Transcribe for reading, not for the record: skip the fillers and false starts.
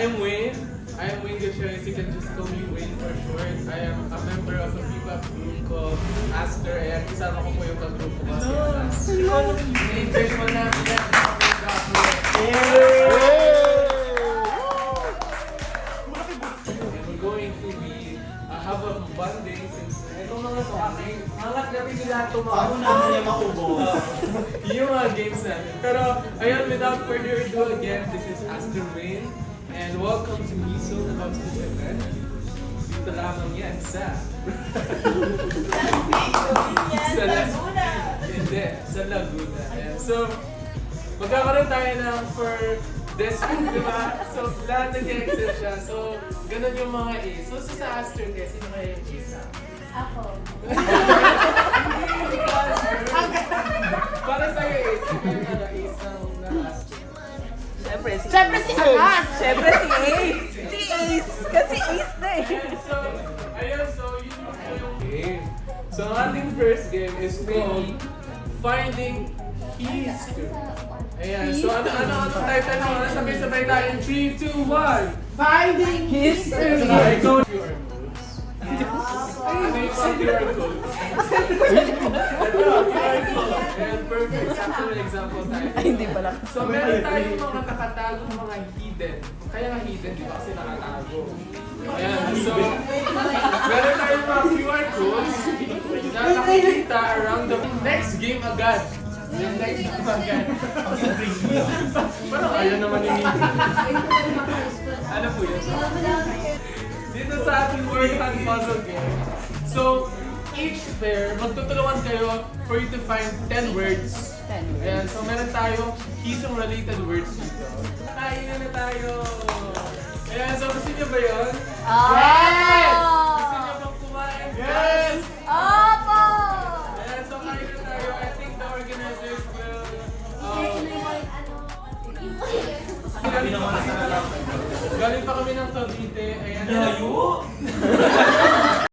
am Wayne. I am Wayne Gutierrez. You can just call me Wayne for short. I am a member of a Viva group called Aster. Ayan, kasama ko po yung kagrupo ko si Aster. English mo na. We're going to be have a bonding since itong mga to aking angat natin sila ito mga Paano namin yung maubo? yung mga games natin. Pero ayun, without further ado again, this is Aster Wayne and welcome to Miso Loves to Event. Dito lamang yan sa sa Laguna. And so, magkakaroon tayo ng for this week, di ba? So, lahat nag-exit siya. So, ganun yung mga A's. So, sa Aster, sino kaya yung A's? Ako. Para sa'yo A's, sino yung A's ng Aster? Siyempre si Ace. Siyempre si Ace. Si Ace. Kasi Ace na eh. Ayun, so yun yung game. So ang ating first game is called Finding History. Ayan, so ano title mo? Sabay-sabay tayo. 3, 2, 1. Finding History. I go to your codes. Ano yung mga QR codes? Ito, QR code. Ayan, perfect. Sakto may example tayo. Ay, hindi pala. So meron tayong mga nakatagong mga hidden. Kaya nga hidden, di ba? Kasi nakatago. Ayan, so meron tayong mga QR codes na nakikita around the next game agad. Yung next game agad. Parang ayaw naman yung ano po yun? Dito sa ating word and puzzle game. So, each pair, magtutulungan kayo for you to find 10 words. 10 Ayan, so meron tayo hisong related words dito. Kain na tayo! Ayan, so gusto niyo ba yun? Yes! Gusto niyo bang kumain? Yes! Opo! Ayan, so kain na tayo. I think the organizers will... galing pa kami ng Cavite. Ayan. Layo!